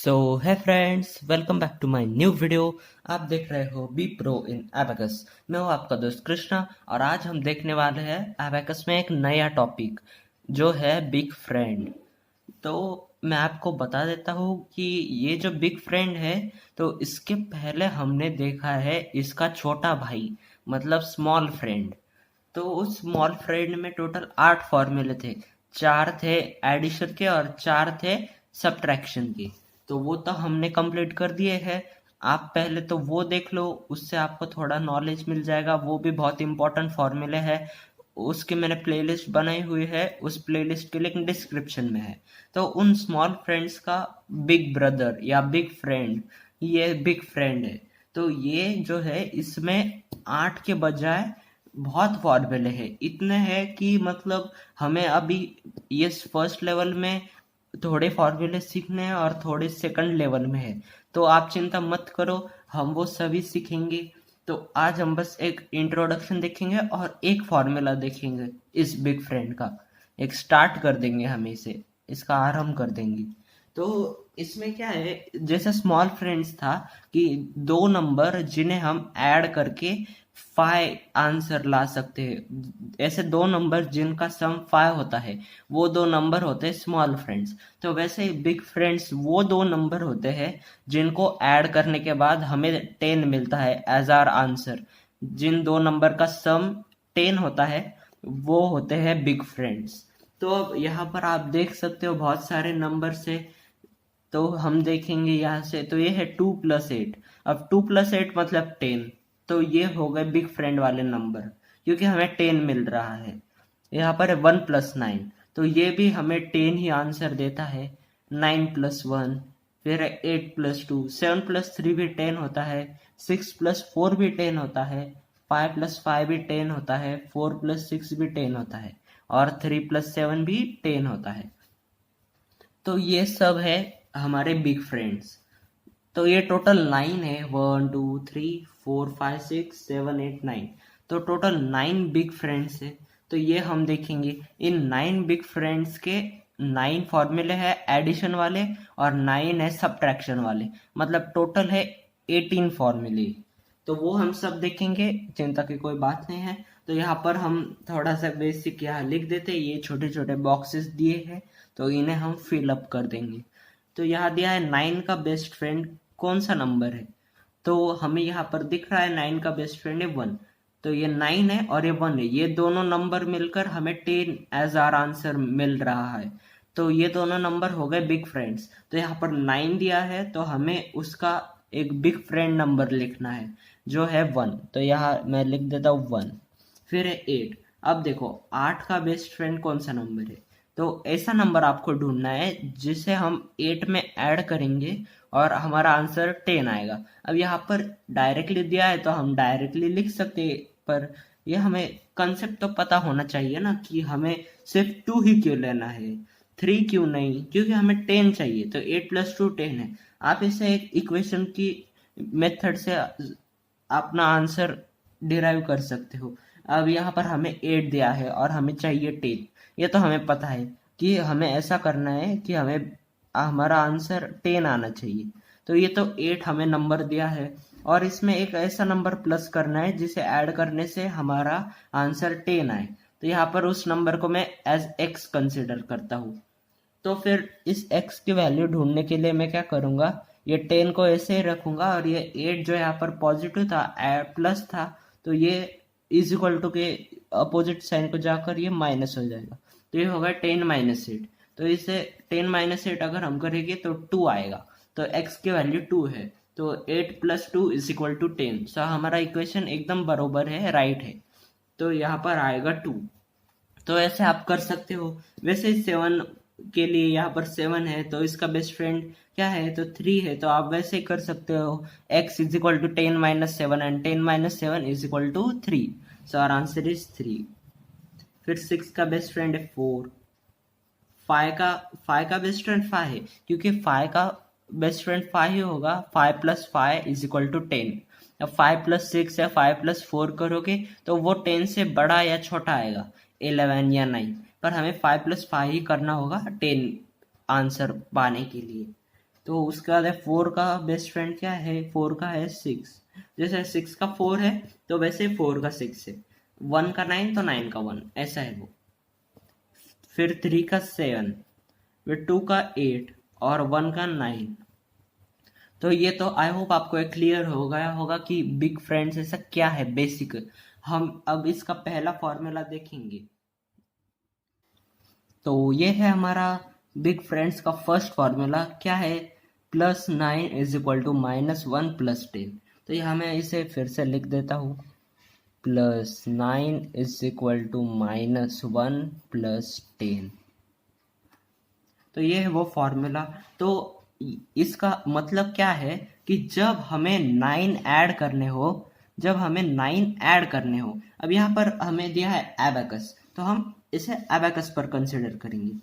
So hi friends, welcome back to my new video. आप देख रहे हो बी प्रो इन एबेकस। मैं हूँ आपका दोस्त कृष्णा और आज हम देखने वाले हैं एबेकस में एक नया टॉपिक जो है बिग फ्रेंड। तो मैं आपको बता देता हूँ कि ये जो बिग फ्रेंड है, तो इसके पहले हमने देखा है इसका छोटा भाई, मतलब स्मॉल फ्रेंड। तो उस स्मॉल फ्रेंड में टोटल 8 फॉर्मूले थे। 4 थे एडिशन के और 4 थे सब्ट्रैक्शन के। तो वो तो हमने कंप्लीट कर दिए हैं। आप पहले तो वो देख लो, उससे आपको थोड़ा नॉलेज मिल जाएगा। वो भी बहुत इंपॉर्टेंट फॉर्मूले है। उसकी मैंने प्लेलिस्ट बनाई हुई है, उस प्लेलिस्ट के लिंक डिस्क्रिप्शन में है। तो उन स्मॉल फ्रेंड्स का बिग ब्रदर या बिग फ्रेंड, ये बिग फ्रेंड है। तो ये जो है इसमें 8 के बजाय बहुत फॉर्मूले हैं। इतने हैं कि मतलब हमें अभी ये फर्स्ट लेवल में थोड़े फॉर्मूले सीखने हैं और थोड़े सेकंड लेवल में है। तो आप चिंता मत करो, हम वो सभी सीखेंगे। तो आज हम बस एक इंट्रोडक्शन देखेंगे और एक फॉर्मूला देखेंगे इस बिग फ्रेंड का। एक स्टार्ट कर देंगे हम इसे, इसका आरंभ कर देंगे। तो इसमें क्या है, जैसे स्मॉल फ्रेंड्स था कि दो नंबर जिन्हें हम ऐड करके 5 आंसर ला सकते हैं। ऐसे दो नंबर जिनका सम 5 होता है, वो दो नंबर होते हैं स्मॉल फ्रेंड्स। तो वैसे ही बिग फ्रेंड्स वो दो नंबर होते हैं जिनको ऐड करने के बाद हमें 10 मिलता है एज आर आंसर। जिन दो नंबर का सम 10 होता है, वो होते हैं बिग फ्रेंड्स। तो अब यहाँ पर आप देख सकते हो बहुत सारे नंबर से। तो हम देखेंगे यहाँ से, तो ये है 2+8। अब 2+8 मतलब 10। तो ये हो गए बिग फ्रेंड वाले नंबर, क्योंकि हमें 10 मिल रहा है। यहाँ पर है 1+9, तो ये भी हमें 10 ही आंसर देता है। 9+1, फिर है 8+2, 7+3 भी 10 होता है, 6+4 भी 10 होता है, 5+5 भी 10 होता है, 4+6 भी 10 होता है, और 3+7 भी 10 होता है। तो ये सब है हमारे बिग फ्रेंड्स। तो ये टोटल 9 है, 1 2 3 4 5 6 7 8 9। तो टोटल 9 बिग फ्रेंड्स है। तो ये हम देखेंगे इन 9 बिग फ्रेंड्स के 9 फॉर्मूले हैं एडिशन वाले और 9 है सब्ट्रैक्शन वाले। मतलब टोटल है 18 फॉर्मूले। तो वो हम सब देखेंगे, चिंता की कोई बात नहीं है। तो यहाँ पर हम थोड़ा सा बेसिक यहाँ लिख देते हैं। ये छोटे छोटे बॉक्सेस दिए हैं, तो इन्हें हम फिल अप कर देंगे। तो यहाँ दिया है 9 का बेस्ट फ्रेंड कौन सा नंबर है। तो हमें यहाँ पर दिख रहा है 9 का बेस्ट फ्रेंड है 1। तो ये 9 है और ये 1 है, ये दोनों नंबर मिलकर हमें 10 एज आर आंसर मिल रहा है। तो ये दोनों नंबर हो गए बिग फ्रेंड्स। तो यहाँ पर 9 दिया है, तो हमें उसका एक बिग फ्रेंड नंबर लिखना है जो है 1। तो यहाँ मैं लिख देता हूँ 1। फिर है 8। अब देखो 8 का बेस्ट फ्रेंड कौन सा नंबर है। तो ऐसा नंबर आपको ढूंढना है जिसे हम 8 में ऐड करेंगे और हमारा आंसर 10 आएगा। अब यहाँ पर डायरेक्टली दिया है तो हम डायरेक्टली लिख सकते हैं, पर ये हमें कंसेप्ट तो पता होना चाहिए ना कि हमें सिर्फ 2 ही क्यों लेना है, 3 क्यों नहीं, क्योंकि हमें 10 चाहिए। तो 8+2 10 है। आप इसे एक इक्वेशन की मेथड से अपना आंसर डिराइव कर सकते हो। अब यहाँ पर हमें 8 दिया है और हमें चाहिए 10। ये तो हमें पता है कि हमें ऐसा करना है कि हमें हमारा आंसर 10 आना चाहिए। तो ये तो 8 हमें नंबर दिया है और इसमें एक ऐसा नंबर प्लस करना है जिसे ऐड करने से हमारा आंसर 10 आए। तो यहाँ पर उस नंबर को मैं एज एक्स कंसिडर करता हूँ। तो फिर इस x की वैल्यू ढूंढने के लिए मैं क्या करूंगा, ये 10 को ऐसे ही रखूंगा और ये 8 जो यहाँ पर पॉजिटिव था प्लस था, तो ये इज इक्वल टू के अपोजिट साइन को जाकर ये माइनस हो जाएगा। तो ये होगा 10-8। तो इसे 10-8 अगर हम करेंगे तो 2 आएगा। तो x की वैल्यू 2 है। तो 8+2 इज इक्वल टू 10। सो हमारा इक्वेशन एकदम बरोबर है, राइट है। तो यहाँ पर आएगा 2। तो ऐसे आप कर सकते हो। वैसे 7 के लिए यहाँ पर 7 है, तो इसका बेस्ट फ्रेंड क्या है, तो 3 है। तो आप वैसे ही कर सकते हो, x is equal to 10-7 and 10-7 is equal to 3। So our answer is 3। फिर 6 का बेस्ट फ्रेंड है 4। 5 का बेस्ट फ्रेंड 5 है, क्योंकि 5 का बेस्ट फ्रेंड 5 ही होगा। 5+5 इज इक्वल टू 10। अब 5+6 या 5+4 करोगे तो वो 10 से बड़ा या छोटा आएगा, 11 या 9। पर हमें 5+5 ही करना होगा 10 आंसर पाने के लिए। तो उसके बाद है 4 का बेस्ट फ्रेंड क्या है, 4 का है 6। जैसे 6 का 4 है तो वैसे 4 का 6 है। 1 का 9 तो 9 का 1, ऐसा है वो। फिर 3 का 7, फिर 2 का 8 और 1 का 9। तो ये तो आई होप आपको एक क्लियर हो गया होगा कि बिग फ्रेंड्स ऐसा क्या है बेसिक। हम अब इसका पहला फॉर्मूला देखेंगे। तो ये है हमारा बिग फ्रेंड्स का फर्स्ट फॉर्मूला, क्या है, +9 इज इक्वल टू -1 + 10। तो यहाँ मैं इसे फिर से लिख देता हूँ, +9 इज इक्वल टू -1 + 10। तो ये है वो फॉर्मूला। तो इसका मतलब क्या है कि जब हमें 9 ऐड करने हो, अब यहाँ पर हमें दिया है एबाकस, तो हम इसे एबाकस पर कंसिडर करेंगे।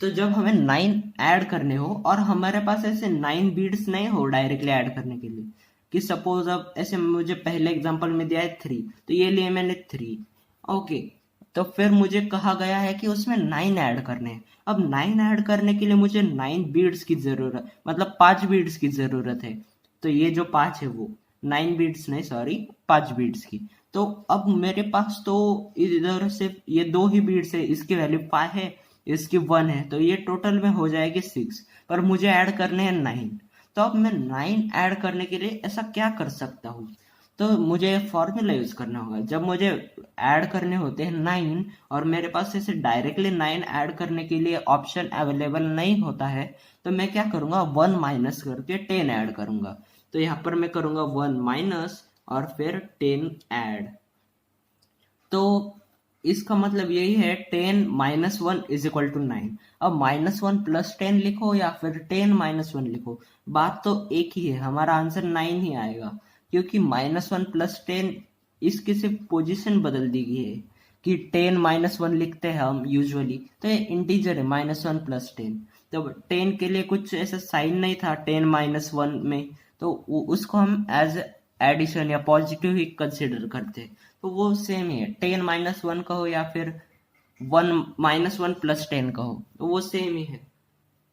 तो जब हमें 9 ऐड करने हो और हमारे पास ऐसे 9 बीड्स नहीं हो डायरेक्टली ऐड करने के लिए, कि सपोज अब ऐसे मुझे पहले एग्जांपल में दिया है 3, तो ये लिए मैंने 3, ओके। तो फिर मुझे कहा गया है कि उसमें 9 ऐड करने हैं। अब 9 ऐड करने के लिए मुझे 9 बीड्स की जरूरत, मतलब 5 बीड्स की जरूरत है। तो ये जो 5 है वो 9 बीड्स नहीं, सॉरी, 5 बीड्स की। तो अब मेरे पास तो इधर सिर्फ ये 2 ही बीड्स है, इसकी वैल्यू 5 है, इसकी 1 है, तो ये टोटल में हो जाएगी 6। पर मुझे ऐड करने हैं 9। तो अब मैं 9 ऐड करने के लिए ऐसा क्या कर सकता हूँ, तो मुझे फॉर्मूला यूज करना होगा। जब मुझे ऐड करने होते हैं 9 और मेरे पास ऐसे डायरेक्टली 9 ऐड करने के लिए ऑप्शन अवेलेबल नहीं होता है, तो मैं क्या करूंगा, 1 माइनस करके 10 ऐड करूंगा। तो यहाँ पर मैं करूंगा 1 माइनस और फिर 10 ऐड। तो इसका मतलब यही है 10 -1 इज इक्वल टू 9। अब -1 + 10 लिखो या फिर 10 -1 लिखो, बात तो एक ही है, हमारा आंसर 9 ही आएगा। क्योंकि -1 + 10 इसकी सिर्फ पोजीशन बदल दी गई है, कि 10 -1 लिखते हैं हम यूजुअली, तो ये इंटीजर है -1 + 10। तो 10 के लिए कुछ ऐसा साइन नहीं था 10 -1 में, तो उसको हम एज एडिशन या पॉजिटिव ही कंसिडर करते हैं। तो वो सेम ही है, 10 -1 कहो या फिर 1 -1 + 10 कहो, तो वो सेम ही है।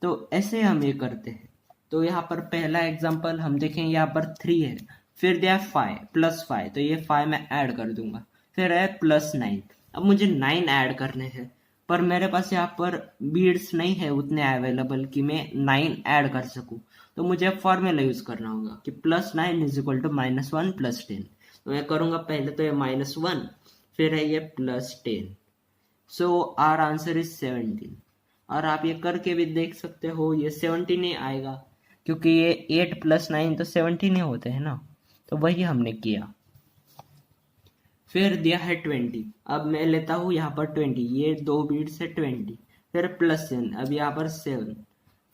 तो ऐसे हम ये करते हैं। तो यहाँ पर पहला एग्जांपल हम देखेंगे, यहाँ पर 3 है, फिर दिया 5 +5, तो ये 5 मैं ऐड कर दूंगा। फिर है +9, अब मुझे 9 ऐड करने हैं, पर मेरे पास यहाँ पर बीड्स नहीं है उतने अवेलेबल कि मैं 9 ऐड कर सकूं। तो मुझे फॉर्मूला यूज करना होगा कि +9 इज इक्वल टू -1 + 10। तो मैं करूंगा पहले तो ये -1, फिर है ये +10। So our answer is 17। और आप ये करके भी देख सकते हो, ये 17 ही आएगा, क्योंकि ये 8 + 9 तो 17 ही होते हैं ना। तो वही हमने किया। फिर दिया है 20, अब मैं लेता हूँ यहाँ पर 20, ये 2 बीट से 20, फिर +7, अब यहाँ पर 7,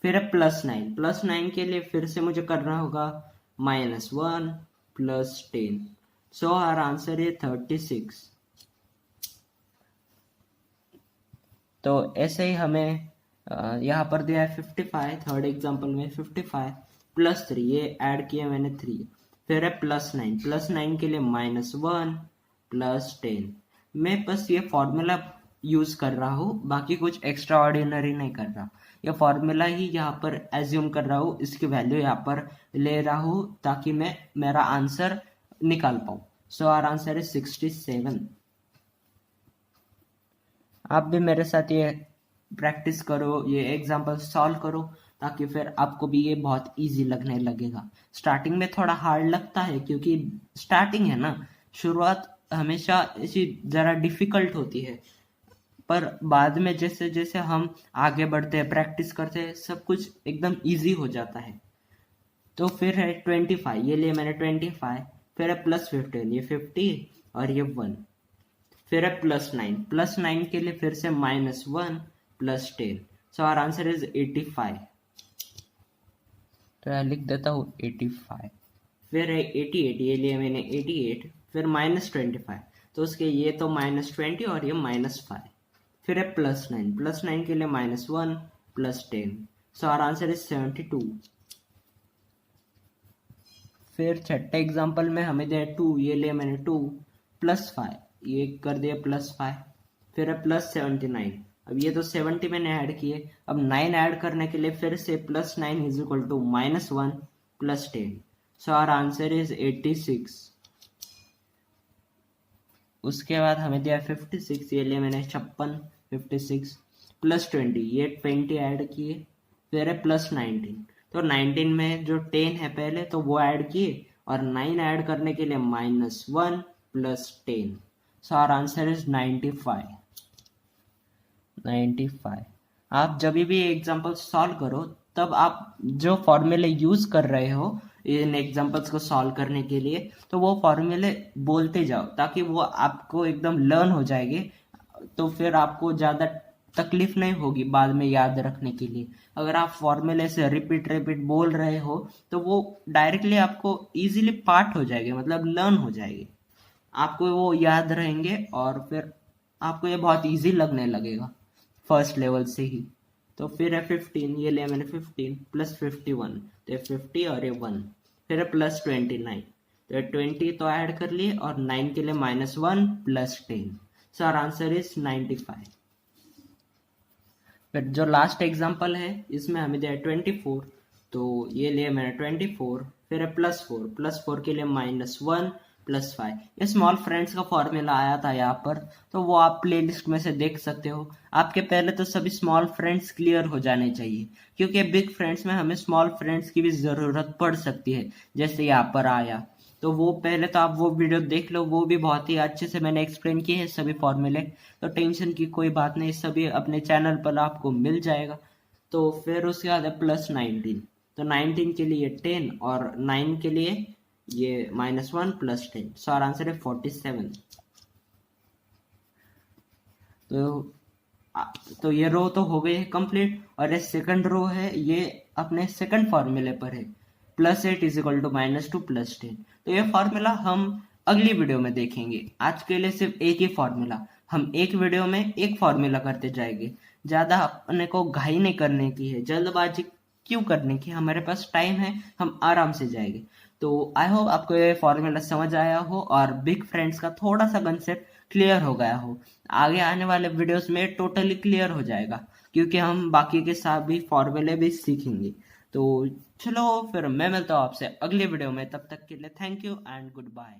फिर है +9, +9 के लिए फिर से मुझे करना होगा -1 + 10। सो आवर आंसर है 36। तो ऐसे ही हमें यहाँ पर दिया है 55, थर्ड एग्जांपल में 55 +3, ये ऐड किया मैंने 3, फिर है +9, +9 के लिए -1 + 10। मैं बस ये फॉर्मूला यूज कर रहा हूँ, बाकी कुछ एक्स्ट्रा ऑर्डिनरी नहीं कर रहा। ये फॉर्मूला ही यहाँ पर एज्यूम कर रहा हूँ, इसकी वैल्यू यहाँ पर ले रहा हूँ ताकि मैं मेरा आंसर निकाल पाऊँ। So our answer is 67। आप भी मेरे साथ ये प्रैक्टिस करो, ये एग्जाम्पल सॉल्व करो, ताकि फिर आपको भी ये बहुत इजी लगने लगेगा। स्टार्टिंग में थोड़ा हार्ड लगता है क्योंकि स्टार्टिंग है ना, शुरुआत हमेशा ऐसी जरा डिफिकल्ट होती है, पर बाद में जैसे जैसे हम आगे बढ़ते हैं, प्रैक्टिस करते हैं, सब कुछ एकदम इजी हो जाता है। तो फिर है 25, ये लिए मैंने 25, फिर है +15, ये 50 और ये 1, फिर है +9 के लिए फिर से -1 + 10। So our answer is 85। तो मैं लिख देता हूँ 85। फिर है 88, ये लिए मैंने 88, फिर -25, तो उसके ये तो -20 और ये -5, फिर है +9 के लिए -1 + 10। So our answer is 72। फिर छठे एग्जाम्पल में हमें दिया 2, ये लिए मैंने 2 +5, ये कर दिया +5, फिर है +79, अब ये तो 70 मैंने ऐड किए, अब 9 ऐड करने के लिए फिर से +9 is equal to -1 + 10, so our answer is 86। उसके बाद हमें दिया 56, ये लिए मैंने 56, 56 + 20, ये 20 ऐड किए, फिर है +19, तो 19 में जो 10 है पहले तो वो ऐड किए, और 9 ऐड करने के लिए -1 + 10, सो आवर आंसर इज 95। 95। आप जब भी एग्जाम्पल सॉल्व करो तब आप जो फॉर्मूले यूज कर रहे हो इन एग्जाम्पल्स को सॉल्व करने के लिए, तो वो फॉर्मूले बोलते जाओ ताकि वो आपको एकदम लर्न हो जाएंगे, तो फिर आपको ज़्यादा तकलीफ नहीं होगी बाद में याद रखने के लिए। अगर आप फॉर्मूले से रिपीट रिपीट बोल रहे हो तो वो डायरेक्टली आपको इजीली पार्ट हो जाएंगे, मतलब लर्न हो जाएंगे, आपको वो याद रहेंगे, और फिर आपको ये बहुत इजी लगने लगेगा फर्स्ट लेवल से ही। तो फिर है 15, ये लिया मैंने 15 + 51, तो ये 50 और ये 1, फिर है +29, तो ये 20 तो ऐड कर लिए, और 9 के लिए -1 + 10, सो आवर आंसर इज 95। फिर जो लास्ट एग्जांपल है इसमें हमें दिया है 24, तो ये लिया मैंने 24, फिर है +4, +4 के लिए -1 + 5, ये स्मॉल फ्रेंड्स का फॉर्मूला आया था यहाँ पर, तो वो आप प्लेलिस्ट में से देख सकते हो। आपके पहले तो सभी स्मॉल फ्रेंड्स क्लियर हो जाने चाहिए, क्योंकि बिग फ्रेंड्स में हमें स्मॉल फ्रेंड्स की भी ज़रूरत पड़ सकती है, जैसे यहाँ पर आया। तो वो पहले तो आप वो वीडियो देख लो, वो भी बहुत ही अच्छे से मैंने एक्सप्लेन किए हैं सभी फॉर्मूले, तो टेंशन की कोई बात नहीं, सभी अपने चैनल पर आपको मिल जाएगा। तो फिर उसके बाद है +19, तो 19 के लिए 10 और 9 के लिए ये -1 + 10, सो आवर आंसर है 47। तो तो ये रो तो हो गई है कंप्लीट, और ये सेकंड रो है, ये अपने सेकंड फॉर्मूले पर है, +8 इज इक्वल टू -2 + 10। तो ये फॉर्मूला हम अगली वीडियो में देखेंगे, आज के लिए सिर्फ एक ही फॉर्मूला, हम एक वीडियो में एक फॉर्मूला करते जाएंगे, ज़्यादा अपने को घाई नहीं करने की है, जल्दबाजी क्यों करने की, हमारे पास टाइम है, हम आराम से जाएंगे। तो आई होप आपको ये फॉर्मूला समझ आया हो और बिग फ्रेंड्स का थोड़ा सा कंसेप्ट क्लियर हो गया हो। आगे आने वाले वीडियोस में टोटली क्लियर हो जाएगा, क्योंकि हम बाकी के साथ भी फॉर्मूले भी सीखेंगे। तो चलो फिर मैं मिलता हूँ आपसे अगले वीडियो में, तब तक के लिए thank you and good bye.